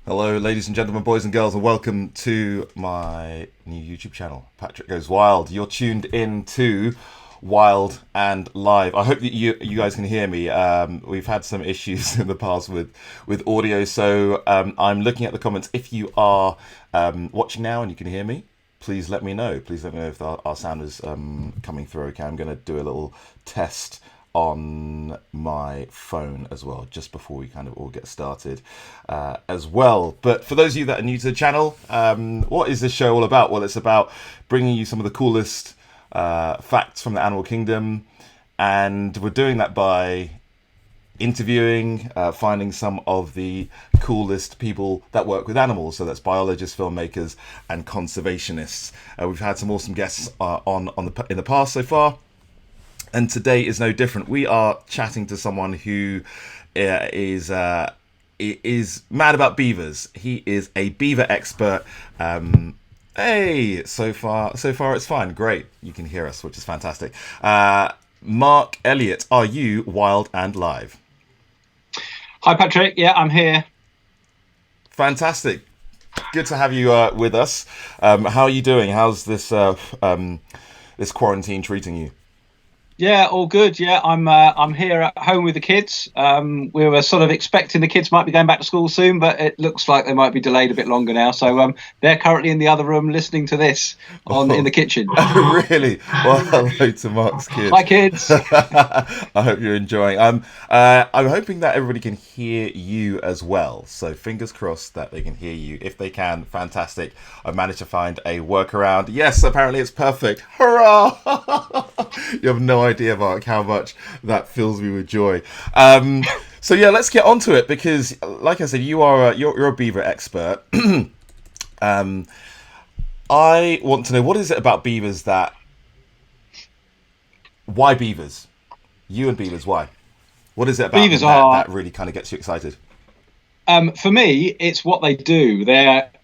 Hello, ladies and gentlemen, boys and girls, and welcome to my new YouTube channel, Patrick Goes Wild. You're tuned in to Wild and Live. I hope that you guys can hear me. We've had some issues in the past with audio, so I'm looking at the comments. If you are watching now and you can hear me, please let me know. Please let me know if our sound is coming through okay. I'm going to do a little test on my phone as well, just before we kind of all get started as well. But for those of you that are new to the channel, what is this show all about? Well, it's about bringing you some of the coolest facts from the animal kingdom, and we're doing that by interviewing, finding some of the coolest people that work with animals. So that's biologists, filmmakers, and conservationists. We've had some awesome guests in the past so far. And today is no different. We are chatting to someone who is mad about beavers. He is a beaver expert. Hey, so far it's fine. Great, you can hear us, which is fantastic. Mark Elliott, are you wild and live? Hi, Patrick. Yeah, I'm here. Fantastic. Good to have you with us. How are you doing? How's this quarantine treating you? Yeah, all good. Yeah, I'm here at home with the kids. We were sort of expecting the kids might be going back to school soon, but it looks like they might be delayed a bit longer now. So they're currently in the other room listening to this in the kitchen. Oh, really? Well, hello to Mark's kids. Hi, kids. I hope you're enjoying. I'm hoping that everybody can hear you as well. So fingers crossed that they can hear you. If they can, fantastic. I managed to find a workaround. Yes, apparently it's perfect. Hurrah! You have no idea, Mark, how much that fills me with joy. So yeah, let's get onto it, because, like I said, you're a beaver expert. I want to know, what is it about beavers why beavers? You and beavers, why? What is it about Beavers that really kind of gets you excited? For me, it's what they do.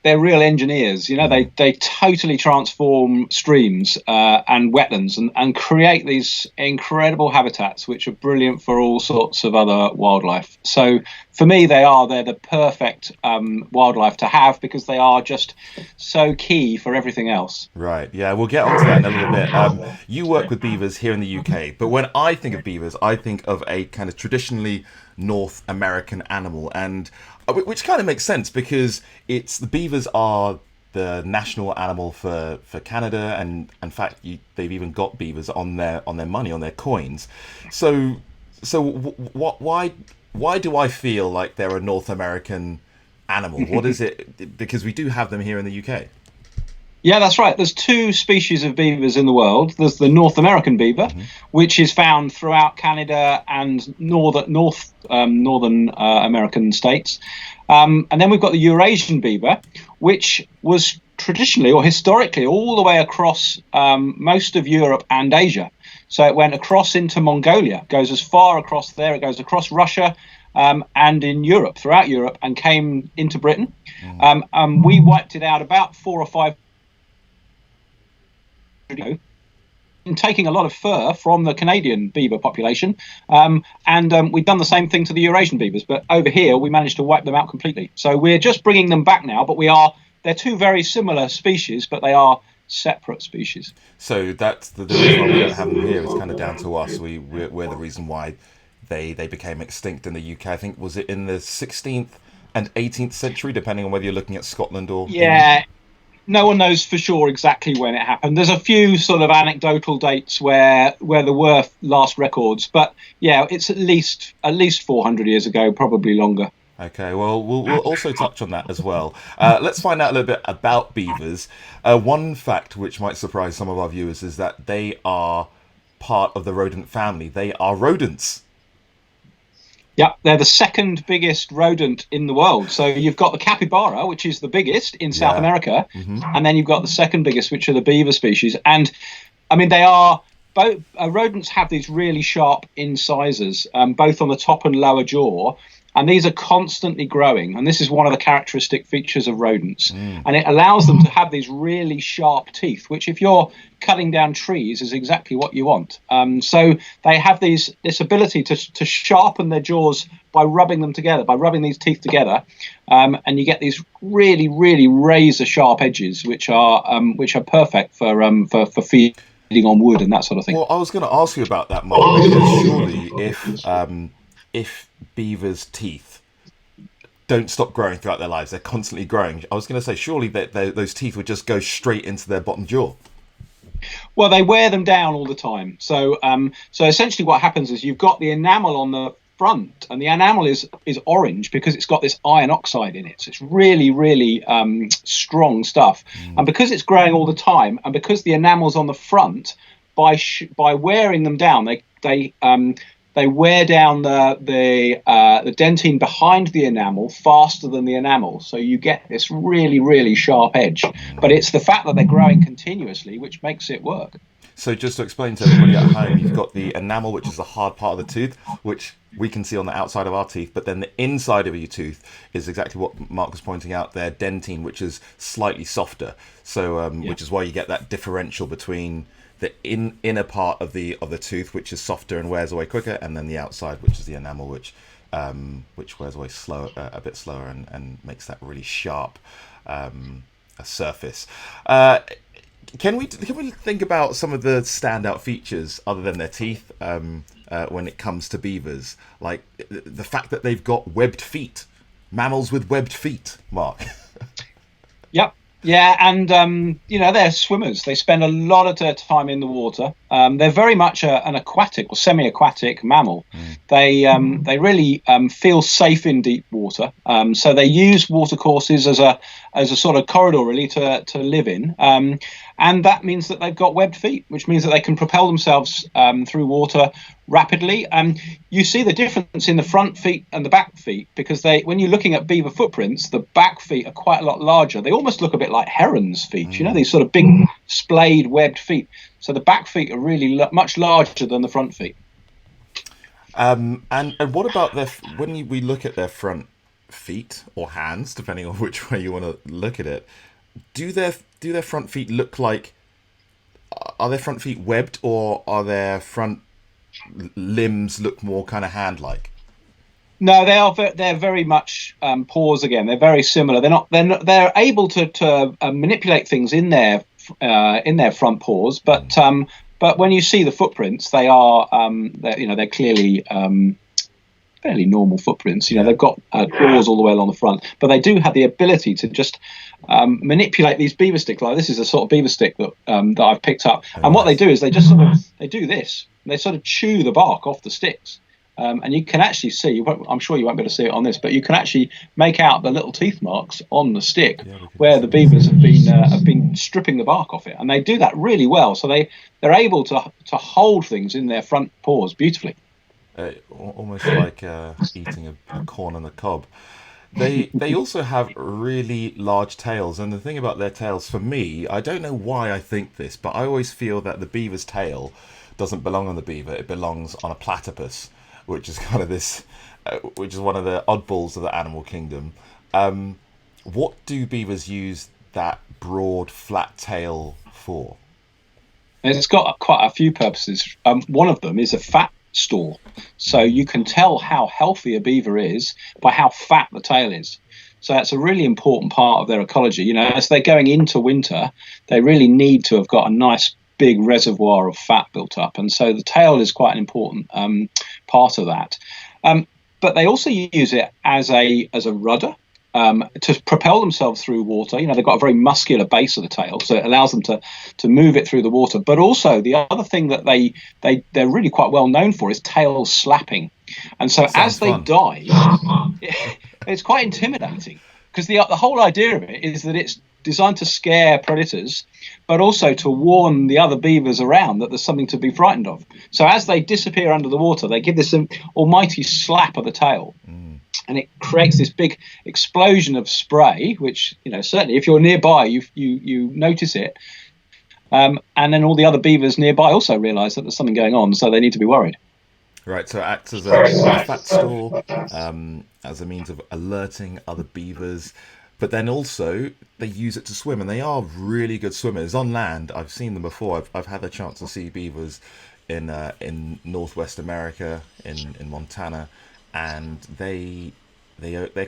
They're real engineers. You know, they totally transform streams and wetlands and create these incredible habitats, which are brilliant for all sorts of other wildlife. So for me, they're the perfect wildlife to have, because they are just so key for everything else. Right, yeah, we'll get onto that in a little bit. You work with beavers here in the UK, but when I think of beavers, I think of a kind of traditionally North American animal, and which kind of makes sense, because the beavers are the national animal for Canada, and in fact they've even got beavers on their money, on their coins. So why do I feel like they're a North American animal? What is it? Because we do have them here in the UK. Yeah, that's right. There's two species of beavers in the world. There's the North American beaver, which is found throughout Canada and northern American states. And then we've got the Eurasian beaver, which was traditionally or historically all the way across most of Europe and Asia. So it went across into Mongolia, goes as far across there, it goes across Russia, and in Europe, throughout Europe, and came into Britain. We wiped it out about 4 or 5 ago, and taking a lot of fur from the Canadian beaver population, and we've done the same thing to the Eurasian beavers, but over here we managed to wipe them out completely. So we're just bringing them back now, but they're two very similar species, but they are separate species. So that's the reason why we don't have them here is kind of down to us. We're the reason why they became extinct in the UK. I think, was it in the 16th and 18th century, depending on whether you're looking at Scotland or England? No one knows for sure exactly when it happened. There's a few sort of anecdotal dates where there were last records, but yeah, it's at least 400 years ago, probably longer. Okay, well, we'll also touch on that as well. Let's find out a little bit about beavers. One fact which might surprise some of our viewers is that they are part of the rodent family. They are rodents. Yeah, they're the second biggest rodent in the world. So you've got the capybara, which is the biggest in South America, and then you've got the second biggest, which are the beaver species. And I mean, they are both rodents have these really sharp incisors, both on the top and lower jaw, And these are constantly growing. And this is one of the characteristic features of rodents. And it allows them to have these really sharp teeth, which if you're cutting down trees is exactly what you want. So they have this ability to sharpen their jaws by rubbing them together, by rubbing these teeth together. And you get these really, really razor sharp edges, which are perfect for feeding on wood and that sort of thing. Well, I was going to ask you about that, Mark, because surely if beavers' teeth don't stop growing throughout their lives, they're constantly growing. I was going to say, surely those teeth would just go straight into their bottom jaw. Well, they wear them down all the time. So essentially what happens is you've got the enamel on the front, and the enamel is orange because it's got this iron oxide in it. So it's really, really strong stuff. And because it's growing all the time, and because the enamel's on the front, by wearing them down, they wear down the dentine behind the enamel faster than the enamel, so you get this really, really sharp edge. But it's the fact that they're growing continuously which makes it work. So just to explain to everybody at home, you've got the enamel, which is the hard part of the tooth, which we can see on the outside of our teeth, but then the inside of your tooth is exactly what Mark was pointing out there, dentine, which is slightly softer. So which is why you get that differential between the inner part of the tooth, which is softer and wears away quicker, and then the outside, which is the enamel, which wears away a bit slower, and makes that really sharp a surface. Can we think about some of the standout features other than their teeth when it comes to beavers, like the fact that they've got webbed feet, mammals with webbed feet, Mark? Yep. Yeah, and they're swimmers. They spend a lot of their time in the water. They're very much an aquatic or semi-aquatic mammal. They really feel safe in deep water. So they use watercourses as a sort of corridor really to live in. And that means that they've got webbed feet, which means that they can propel themselves through water rapidly. You see the difference in the front feet and the back feet, because when you're looking at beaver footprints, the back feet are quite a lot larger. They almost look a bit like herons' feet, these sort of big splayed webbed feet. So the back feet are really much larger than the front feet. And what about when we look at their front feet or hands, depending on which way you want to look at it, do their front feet look like, are their front feet webbed, or are their front limbs look more kind of hand-like? No, they're very much paws again. They're very similar. They're able to manipulate things in their front paws, but when you see the footprints, they're clearly fairly normal footprints. They've got claws all the way along the front, but they do have the ability to just manipulate these beaver sticks. Like this is a sort of beaver stick that I've picked up, and what they do is they just they do this. They sort of chew the bark off the sticks, and you can actually see. I'm sure you won't be able to see it on this, but you can actually make out the little teeth marks on the stick where the beavers have been stripping the bark off it, and they do that really well. So they're able to hold things in their front paws beautifully. Almost like eating a corn on the cob. They also have really large tails, and the thing about their tails, for me, I don't know why I think this, but I always feel that the beaver's tail doesn't belong on the beaver; it belongs on a platypus, which is kind of which is one of the oddballs of the animal kingdom. What do beavers use that broad, flat tail for? It's got quite a few purposes. One of them is a fat store, so you can tell how healthy a beaver is by how fat the tail is. So that's a really important part of their ecology. As they're going into winter, they really need to have got a nice big reservoir of fat built up, and so the tail is quite an important part of that. But they also use it as a rudder to propel themselves through water. They've got a very muscular base of the tail, so it allows them to move it through the water. But also the other thing that they're really quite well known for is tail slapping. And so as they dive, it's quite intimidating, because the whole idea of it is that it's designed to scare predators, but also to warn the other beavers around that there's something to be frightened of. So as they disappear under the water, they give this almighty slap of the tail. And it creates this big explosion of spray, which, certainly if you're nearby, you notice it. And then all the other beavers nearby also realise that there's something going on, so they need to be worried. Right, so it acts as a fat store, as a means of alerting other beavers, but then also they use it to swim, and they are really good swimmers on land. I've seen them before. I've had a chance to see beavers in Northwest America, in Montana, and they're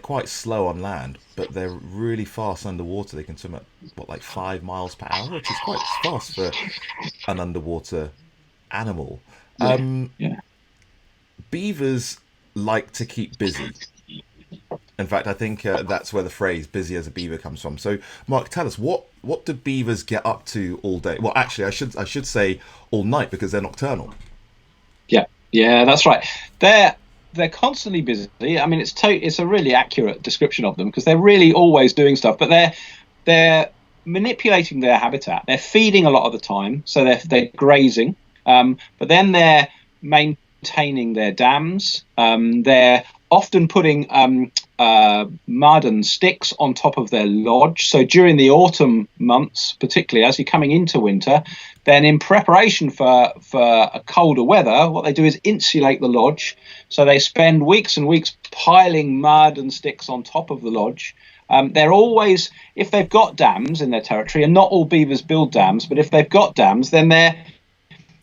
quite slow on land, but they're really fast underwater. They can swim at what, like 5 miles per hour, which is quite fast for an underwater animal. Yeah, yeah. Beavers like to keep busy. In fact, I think that's where the phrase "busy as a beaver" comes from. So, Mark, tell us what do beavers get up to all day? Well, actually, I should say all night, because they're nocturnal. Yeah, yeah, that's right. They're constantly busy. I mean, it's a really accurate description of them, because they're really always doing stuff. But they're manipulating their habitat. They're feeding a lot of the time, so they're grazing. But then they're maintaining their dams. They're often putting mud and sticks on top of their lodge. So during the autumn months, particularly as you're coming into winter, then in preparation for a colder weather, what they do is insulate the lodge. So they spend weeks and weeks piling mud and sticks on top of the lodge. They're always, if they've got dams in their territory, and not all beavers build dams, but if they've got dams, then they're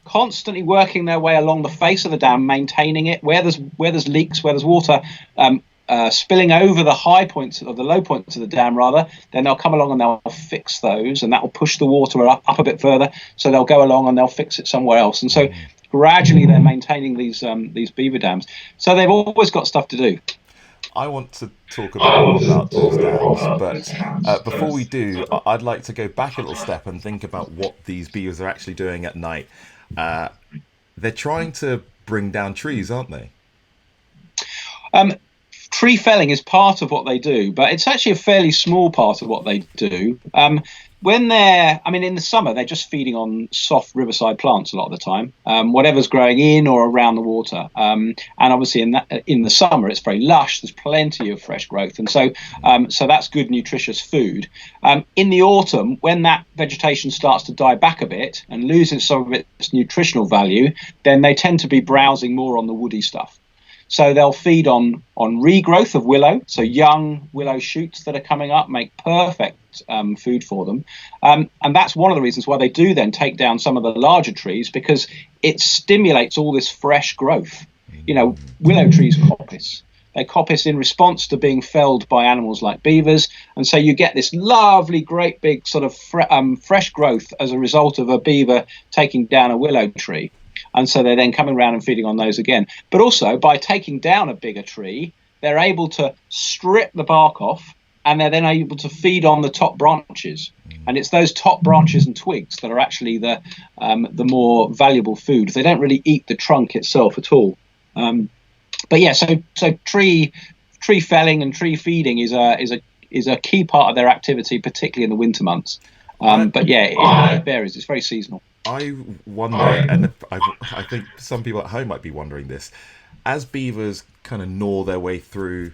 constantly working their way along the face of the dam, maintaining it. Where there's leaks, where there's water spilling over the high points, or the low points of the dam rather, then they'll come along and they'll fix those, and that will push the water up a bit further. So they'll go along and they'll fix it somewhere else, and so gradually they're maintaining these beaver dams. So they've always got stuff to do. I want to talk a bit more about those dams, but before we do, I'd like to go back a little step and think about what these beavers are actually doing at night. They're trying to bring down trees, aren't they? Tree felling is part of what they do, but it's actually a fairly small part of what they do. In the summer, they're just feeding on soft riverside plants a lot of the time, whatever's growing in or around the water. And obviously in the summer, it's very lush. There's plenty of fresh growth. And so that's good, nutritious food. In the autumn, when that vegetation starts to die back a bit and loses some of its nutritional value, then they tend to be browsing more on the woody stuff. So they'll feed on regrowth of willow. So young willow shoots that are coming up make perfect food for them. And that's one of the reasons why they do then take down some of the larger trees, because it stimulates all this fresh growth. You know, willow trees coppice. They coppice in response to being felled by animals like beavers. And so you get this lovely, great big sort of fresh growth as a result of a beaver taking down a willow tree. And so they're then coming around and feeding on those again. But also, by taking down a bigger tree, they're able to strip the bark off, and they're then able to feed on the top branches. And it's those top branches and twigs that are actually the more valuable food. They don't really eat the trunk itself at all. But yeah, so tree felling and tree feeding is a key part of their activity, particularly in the winter months. But yeah, it varies. It's very seasonal. I wonder, and I think some people at home might be wondering this, as beavers kind of gnaw their way through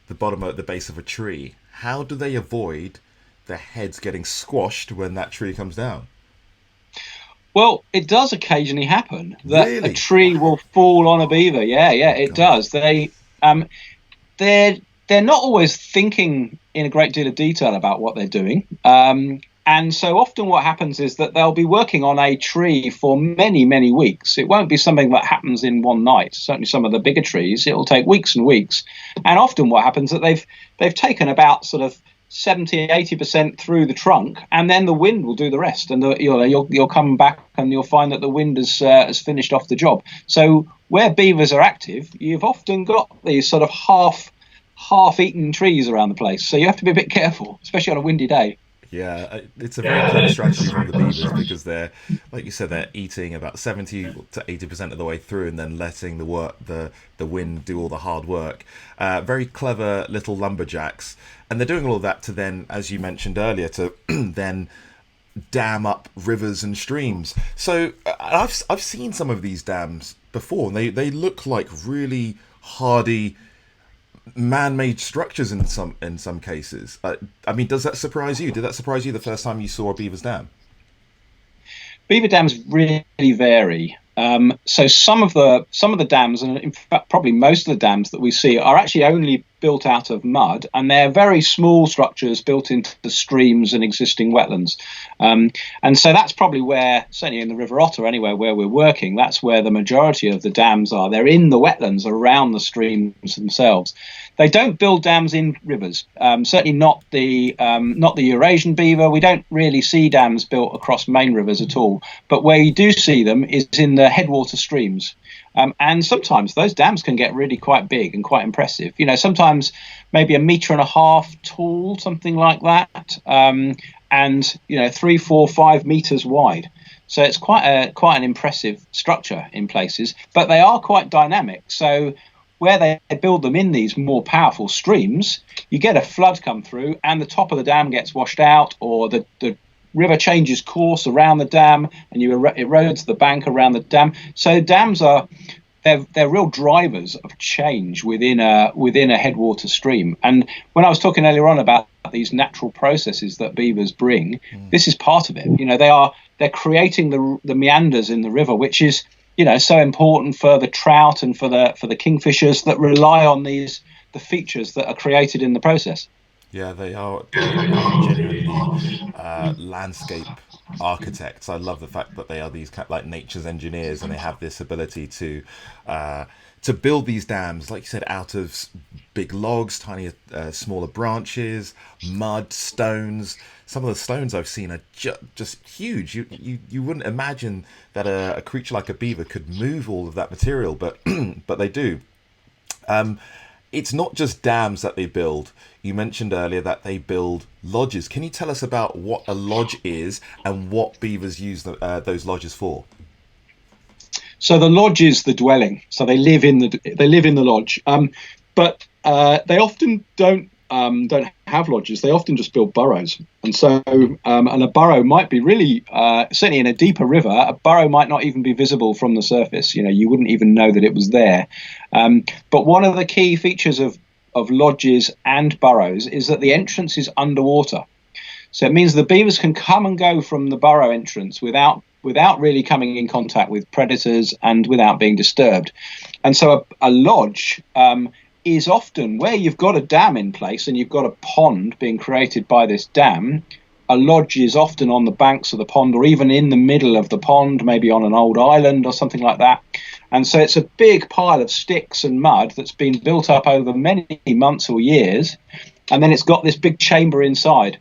the bottom at the base of a tree, how do they avoid their heads getting squashed when that tree comes down? Well, it does occasionally happen that Really? a tree will fall on a beaver. Yeah, it does. They're not always thinking in a great deal of detail about what they're doing. And so often what happens is that they'll be working on a tree for many, many weeks. It won't be something that happens in one night. Certainly some of the bigger trees, it will take weeks and weeks. And often what happens is that they've taken about sort of 70, 80% through the trunk, and then the wind will do the rest. And you'll come back and you'll find that the wind has finished off the job. So where beavers are active, you've often got these sort of half-eaten trees around the place. So you have to be a bit careful, especially on a windy day. Yeah, it's a very clever strategy from the beavers, because they're, like you said, they're eating about 70 to 80% of the way through, and then letting the wind do all the hard work. Very clever little lumberjacks, and they're doing all of that to then, as you mentioned earlier, to then dam up rivers and streams. So I've seen some of these dams before, and they look like really hardy man-made structures in some cases. I mean, does that surprise you? Did that surprise you the first time you saw a beaver's dam? Beaver dams really vary. So some of the dams, and in fact probably most of the dams that we see, are actually only built out of mud, and they're very small structures built into the streams and existing wetlands. And so that's probably where, certainly in the River Otter anyway, where we're working, that's where the majority of the dams are. They're in the wetlands around the streams themselves. They don't build dams in rivers, certainly not the Eurasian beaver. We don't really see dams built across main rivers at all. But where you do see them is in the headwater streams. And sometimes those dams can get really quite big and quite impressive. Sometimes maybe 1.5 meters tall, something like that, and 3, 4, 5 meters wide. So it's quite an impressive structure in places, but they are quite dynamic. So where they build them in these more powerful streams, you get a flood come through, and the top of the dam gets washed out, or the river changes course around the dam, and you erodes the bank around the dam. So dams they're real drivers of change within a headwater stream. And when I was talking earlier on about these natural processes that beavers bring, this is part of it. They're creating the meanders in the river, which is so important for the trout and for the kingfishers that rely on the features that are created in the process. Yeah, they are genuinely landscape architects. I love the fact that they are these kind of like nature's engineers, and they have this ability to build these dams, like you said, out of big logs, tiny, smaller branches, mud, stones. Some of the stones I've seen are just huge. You wouldn't imagine that a creature like a beaver could move all of that material, but but they do. It's not just dams that they build. You mentioned earlier that they build lodges. Can you tell us about what a lodge is and what beavers use those lodges for? So the lodge is the dwelling. So they live in the lodge, but they often don't have lodges. They often just build burrows. And so and a burrow might be really certainly in a deeper river, a burrow might not even be visible from the surface. You wouldn't even know that it was there. But one of the key features of lodges and burrows is that the entrance is underwater. So it means the beavers can come and go from the burrow entrance without really coming in contact with predators and without being disturbed. And so a lodge is often where you've got a dam in place and you've got a pond being created by this dam. A lodge is often on the banks of the pond, or even in the middle of the pond, maybe on an old island or something like that. And so it's a big pile of sticks and mud that's been built up over many months or years, and then it's got this big chamber inside.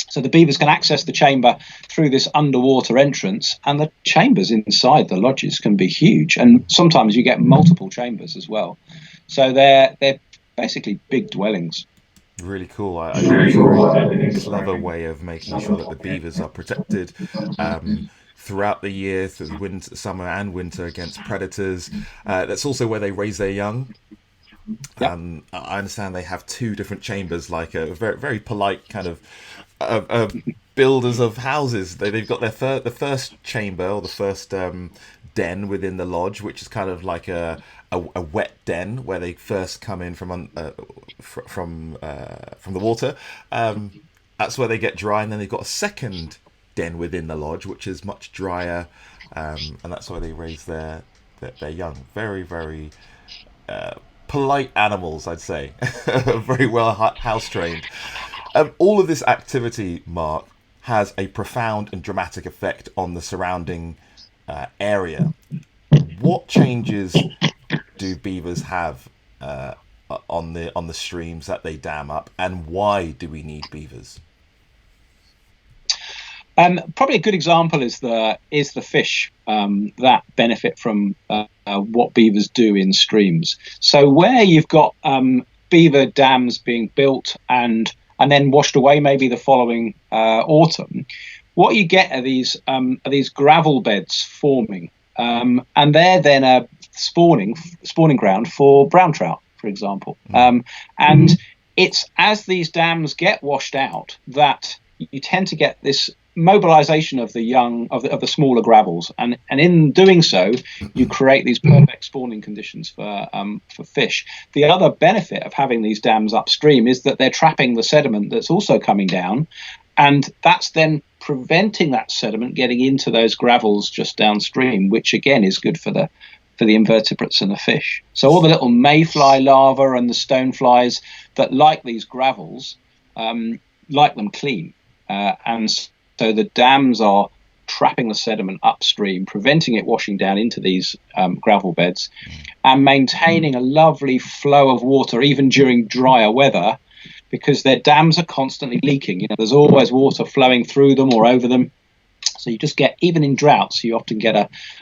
So the beavers can access the chamber through this underwater entrance, and the chambers inside the lodges can be huge, and sometimes you get multiple chambers as well. So they're basically big dwellings. Really cool. I think it's a very clever way of making sure that the beavers are protected throughout the year, through winter, summer and winter, against predators. That's also where they raise their young. Yep. I understand they have 2 different chambers, like a very, very polite kind of builders of houses. They've got the first chamber, or the first den within the lodge, which is kind of like a wet den where they first come in from the water. That's where they get dry, and then they've got a second den within the lodge, which is much drier, and that's where they raise their young. Very, very polite animals, I'd say. Very well house trained. All of this activity, Mark, has a profound and dramatic effect on the surrounding area. What changes do beavers have on the streams that they dam up, and why do we need beavers? Probably a good example is the fish that benefit from what beavers do in streams. So where you've got beaver dams being built and then washed away maybe the following autumn, what you get are these gravel beds forming, and they're then a spawning ground for brown trout, for example. And it's as these dams get washed out that you tend to get this mobilization of the young of the smaller gravels, and in doing so you create these perfect spawning conditions for fish. The other benefit of having these dams upstream is that they're trapping the sediment that's also coming down, And that's then preventing that sediment getting into those gravels just downstream, which again is good for the invertebrates and the fish. So all the little mayfly larvae and the stoneflies that like these gravels like them clean. And so the dams are trapping the sediment upstream, preventing it washing down into these gravel beds, and maintaining a lovely flow of water even during drier weather, because their dams are constantly leaking. There's always water flowing through them or over them. So you just get, even in droughts, you often get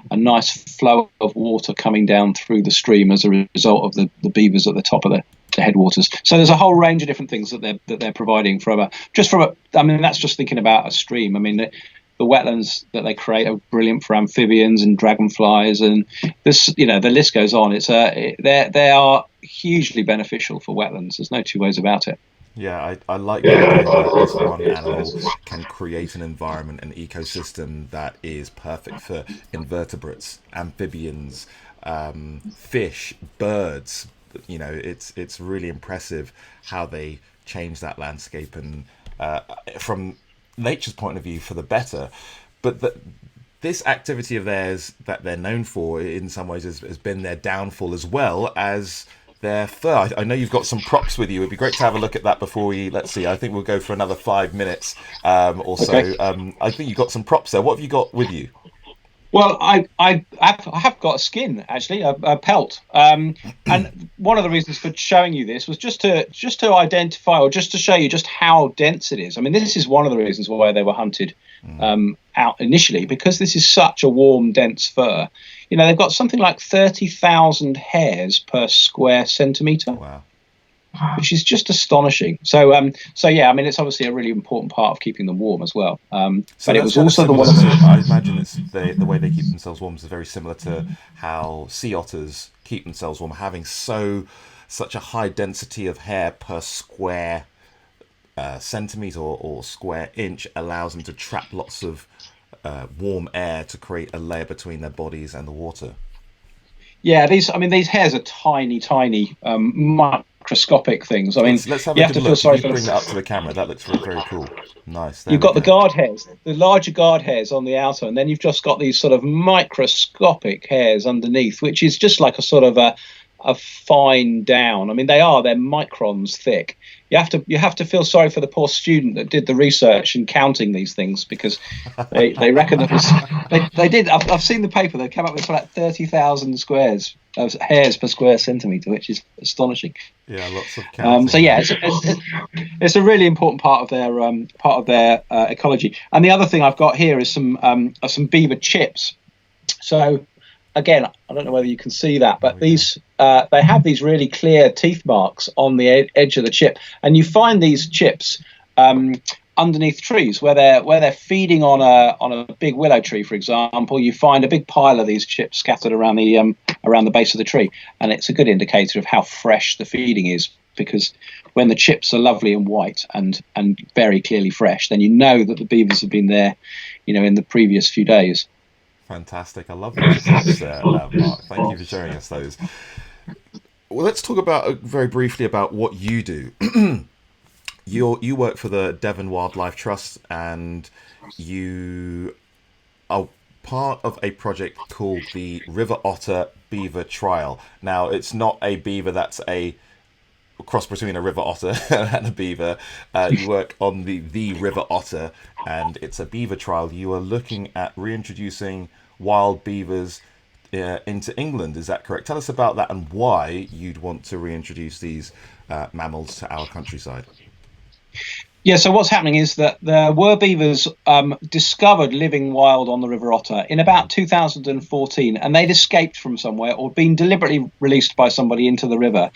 a nice flow of water coming down through the stream as a result of the beavers at the top of the headwaters. So there's a whole range of different things that they're providing I mean, that's just thinking about a stream. I mean, the wetlands that they create are brilliant for amphibians and dragonflies, and this, the list goes on. They are hugely beneficial for wetlands. There's no two ways about it. Yeah, I like the idea that this one animal can create an environment, an ecosystem that is perfect for invertebrates, amphibians, fish, birds. It's really impressive how they change that landscape, and from nature's point of view, for the better. But this activity of theirs that they're known for, in some ways, has been their downfall, as well as their fur. I know you've got some props with you. It'd be great to have a look at that before let's see, I think we'll go for another 5 minutes or so. Okay. I think you've got some props there. What have you got with you? Well, I have got a skin, actually, a pelt. And one of the reasons for showing you this was just to identify, or just to show you just how dense it is. I mean, this is one of the reasons why they were hunted out initially, because this is such a warm, dense fur. They've got something like 30,000 hairs per square centimetre. Wow. Which is just astonishing. So yeah, I mean, it's obviously a really important part of keeping them warm as well. But it was also the one. I imagine it's the way they keep themselves warm is very similar to how sea otters keep themselves warm, having such a high density of hair per square centimetre or square inch allows them to trap lots of warm air to create a layer between their bodies and the water. Yeah, these hairs are tiny, microscopic things. I mean, let's have a good look. If you bring that up to the camera, that looks very cool. Nice. You've got the guard hairs, the larger guard hairs on the outer, and then you've just got these sort of microscopic hairs underneath, which is just like a sort of a fine down. I mean, they're microns thick. You have to feel sorry for the poor student that did the research in counting these things, because they reckon that they did. I've seen the paper. They came up with like 30,000 hairs per square centimetre, which is astonishing. Yeah, lots of counting. So yeah, it's a really important part of their ecology. And the other thing I've got here is some beaver chips. So again, I don't know whether you can see that, but these they have these really clear teeth marks on the edge of the chip, and you find these chips underneath trees where they're feeding on a big willow tree, for example. You find a big pile of these chips scattered around the base of the tree, and it's a good indicator of how fresh the feeding is, because when the chips are lovely and white and very clearly fresh, then you know that the beavers have been there, in the previous few days. Fantastic. I love those tips there, Mark. Thank you for showing us those. Well, let's talk very briefly about what you do. You work for the Devon Wildlife Trust, and you are part of a project called the River Otter Beaver Trial. Now, it's not a beaver that's a cross between a river otter and a beaver. You work on the river otter, and it's a beaver trial. You are looking at reintroducing wild beavers into England. Is that correct? Tell us about that and why you'd want to reintroduce these mammals to our countryside. Yeah, so what's happening is that there were beavers discovered living wild on the River Otter in about 2014, and they'd escaped from somewhere or been deliberately released by somebody into the river.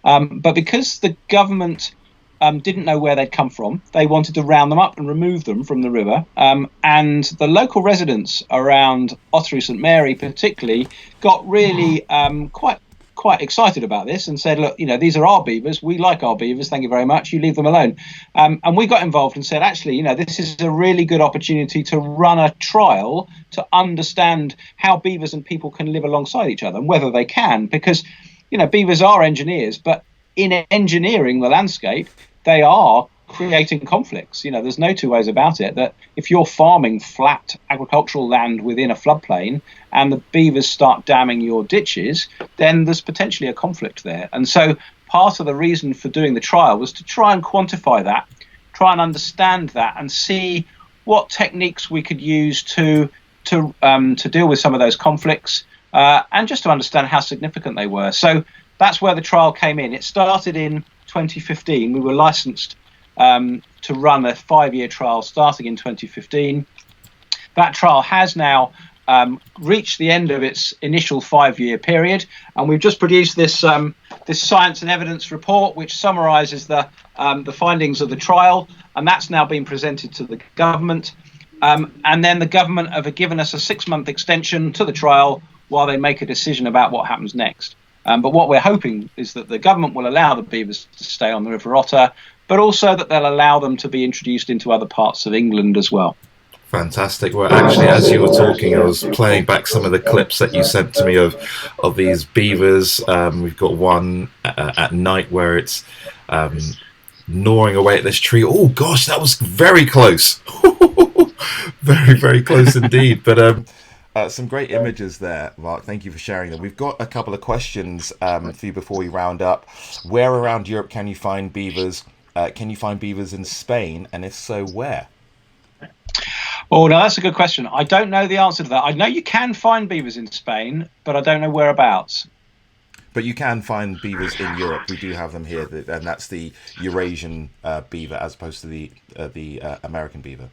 But because the government didn't know where they'd come from, they wanted to round them up and remove them from the river. And the local residents around Ottery St Mary particularly got really quite excited about this and said, look, these are our beavers. We like our beavers. Thank you very much. You leave them alone. And we got involved and said, actually, this is a really good opportunity to run a trial to understand how beavers and people can live alongside each other and whether they can, because beavers are engineers, but in engineering the landscape, they are creating conflicts. There's no two ways about it, that if you're farming flat agricultural land within a floodplain and the beavers start damming your ditches, then there's potentially a conflict there. And so part of the reason for doing the trial was to try and quantify that, try and understand that, and see what techniques we could use to deal with some of those conflicts, and just to understand how significant they were. So that's where the trial came in. It started in 2015. We were licensed to run a 5-year trial starting in 2015. That trial has now reached the end of its initial 5-year period, and we've just produced this science and evidence report which summarises the findings of the trial, and that's now been presented to the government. And then the government have given us a 6-month extension to the trial while they make a decision about what happens next. But what we're hoping is that the government will allow the beavers to stay on the River Otter, but also that they'll allow them to be introduced into other parts of England as well. Fantastic. Well, actually, as you were talking, I was playing back some of the clips that you sent to me of these beavers. We've got one at night where it's gnawing away at this tree. Oh, gosh, that was very close. Very, very close indeed. But some great images there, Mark. Thank you for sharing them. We've got a couple of questions for you before we round up. Where around Europe can you find beavers? Can you find beavers in Spain? And if so, where? Oh, no, that's a good question. I don't know the answer to that. I know you can find beavers in Spain, but I don't know whereabouts. But you can find beavers in Europe. We do have them here, and that's the Eurasian beaver as opposed to the American beaver.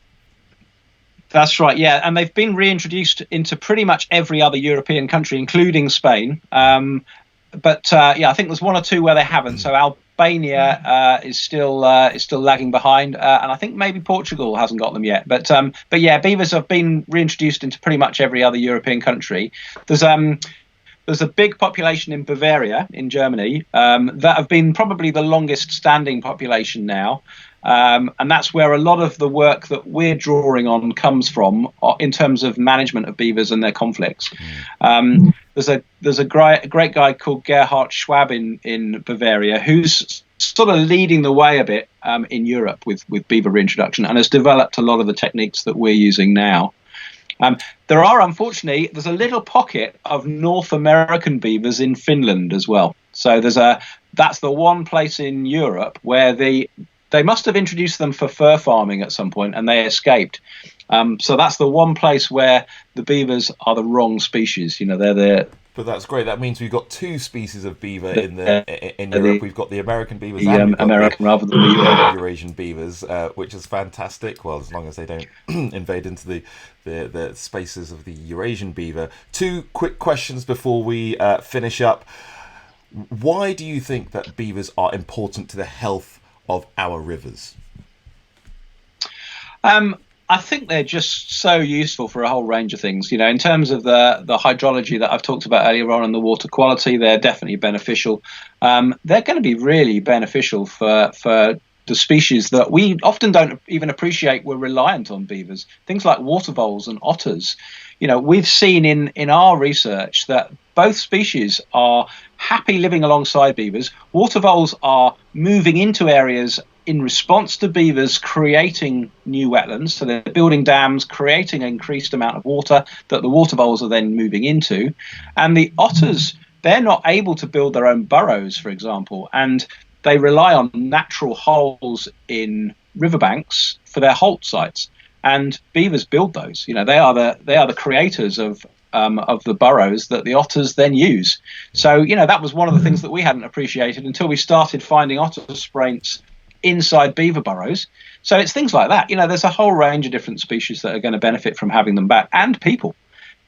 That's right, yeah. And they've been reintroduced into pretty much every other European country, including Spain. But I think there's one or two where they haven't. So Albania is still lagging behind, and I think maybe Portugal hasn't got them yet. But yeah, beavers have been reintroduced into pretty much every other European country. There's a big population in Bavaria, in Germany, that have been probably the longest standing population now. And that's where a lot of the work that we're drawing on comes from in terms of management of beavers and their conflicts. There's a great guy called Gerhard Schwab in Bavaria who's sort of leading the way a bit in Europe with beaver reintroduction and has developed a lot of the techniques that we're using now. There's a little pocket of North American beavers in Finland as well. So that's the one place in Europe where they must have introduced them for fur farming at some point and they escaped. So that's the one place where the beavers are the wrong species. But that's great. That means we've got two species of beaver in Europe. We've got the American beavers and American rather than the Eurasian beavers, which is fantastic. Well, as long as they don't invade into the spaces of the Eurasian beaver. Two quick questions before we finish up. Why do you think that beavers are important to the health of our rivers? I think they're just so useful for a whole range of things. In terms of the hydrology that I've talked about earlier on and the water quality, they're definitely beneficial. They're going to be really beneficial for the species that we often don't even appreciate were reliant on beavers. Things like water voles and otters. We've seen in our research that both species are happy living alongside beavers. Water voles are moving into areas in response to beavers creating new wetlands. So they're building dams, creating an increased amount of water that the water voles are then moving into. And the otters, they're not able to build their own burrows, for example, and they rely on natural holes in riverbanks for their holt sites. And beavers build those. They are the creators of the burrows that the otters then use. So that was one of the things that we hadn't appreciated until we started finding otter spraints inside beaver burrows. So it's things like that. There's a whole range of different species that are going to benefit from having them back, and people.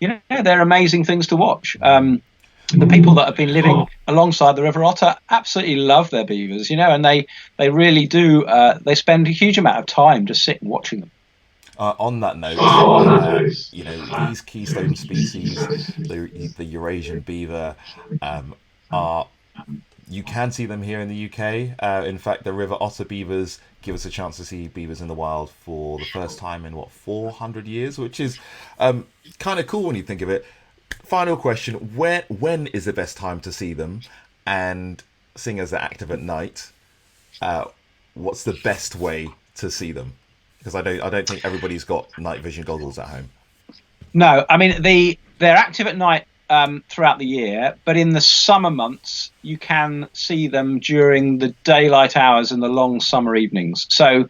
They're amazing things to watch. The people that have been living alongside the River Otter absolutely love their beavers, and they really do. They spend a huge amount of time just sitting watching them. On that note, these keystone species, the Eurasian beaver, you can see them here in the UK. In fact, the River Otter beavers give us a chance to see beavers in the wild for the first time in 400 years, which is kind of cool when you think of it. Final question: when is the best time to see them? And seeing as they're active at night, what's the best way to see them? Because I don't think everybody's got night vision goggles at home. No, I mean they're active at night throughout the year, but in the summer months you can see them during the daylight hours and the long summer evenings. So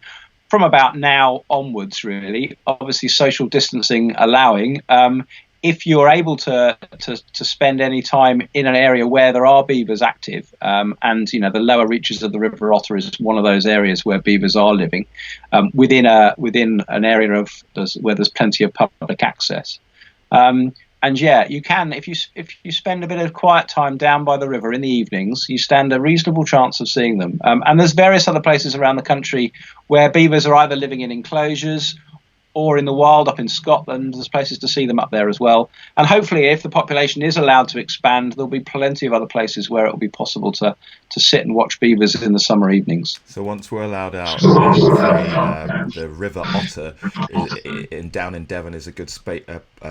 from about now onwards, really, obviously social distancing allowing, if you're able to spend any time in an area where there are beavers active, and the lower reaches of the River Otter is one of those areas where beavers are living, within an area where there's plenty of public access. And yeah, you can, if you spend a bit of quiet time down by the river in the evenings, you stand a reasonable chance of seeing them. And there's various other places around the country where beavers are either living in enclosures or in the wild up in Scotland. There's places to see them up there as well. And hopefully, if the population is allowed to expand, there'll be plenty of other places where it will be possible to sit and watch beavers in the summer evenings. So once we're allowed out, the River Otter down in Devon is a good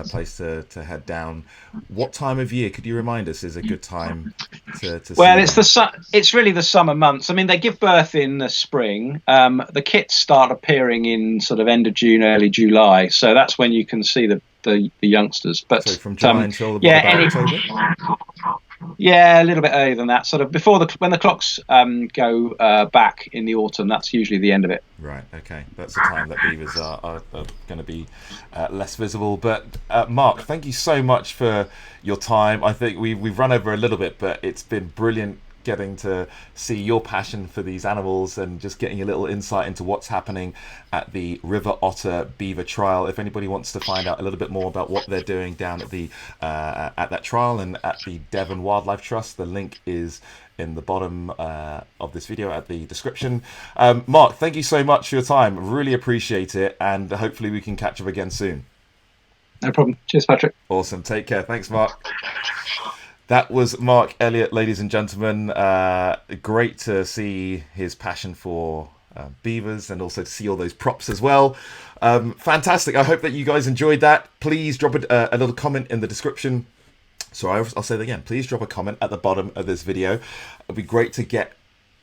place to head down. What time of year, could you remind us, is a good time to well, see it's really the summer months. I mean, they give birth in the spring. The kits start appearing in sort of end of June, early July. So that's when you can see the youngsters. But so from July until about October? Yeah, a little bit earlier than that. Sort of before when the clocks go back in the autumn. That's usually the end of it. Right. Okay. That's the time that beavers are going to be less visible. But Mark, thank you so much for your time. I think we've run over a little bit, but it's been brilliant getting to see your passion for these animals and just getting a little insight into what's happening at the River Otter Beaver Trial. If anybody wants to find out a little bit more about what they're doing down at the at that trial and at the Devon Wildlife Trust, the link is in the bottom of this video at the description. Mark, thank you so much for your time. Really appreciate it, and hopefully we can catch up again soon. No problem. Cheers, Patrick. Awesome. Take care. Thanks, Mark. That was Mark Elliott, ladies and gentlemen. Great to see his passion for beavers and also to see all those props as well. Fantastic. I hope that you guys enjoyed that. Please drop a little comment in the description. So I'll say that again. Please drop a comment at the bottom of this video. It'd be great to get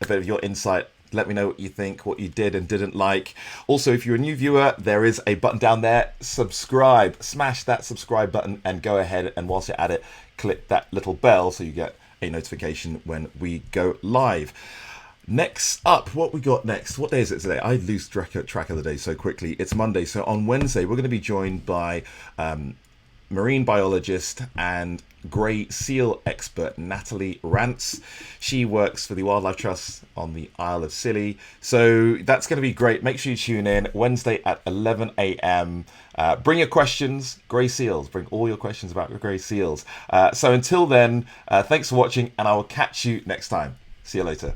a bit of your insight. Let me know what you think, what you did and didn't like. Also, if you're a new viewer, there is a button down there. Subscribe. Smash that subscribe button and go ahead, and whilst you're at it, click that little bell so you get a notification when we go live. Next up, what we got next? What day is it today? I lose track of the day so quickly. It's Monday. So on Wednesday, we're going to be joined by marine biologist and grey seal expert Natalie Rance. She works for the Wildlife Trust on the Isle of Scilly. So that's going to be great. Make sure you tune in Wednesday at 11 a.m. Bring your questions, grey seals. Bring all your questions about grey seals. So until then, thanks for watching, and I will catch you next time. See you later.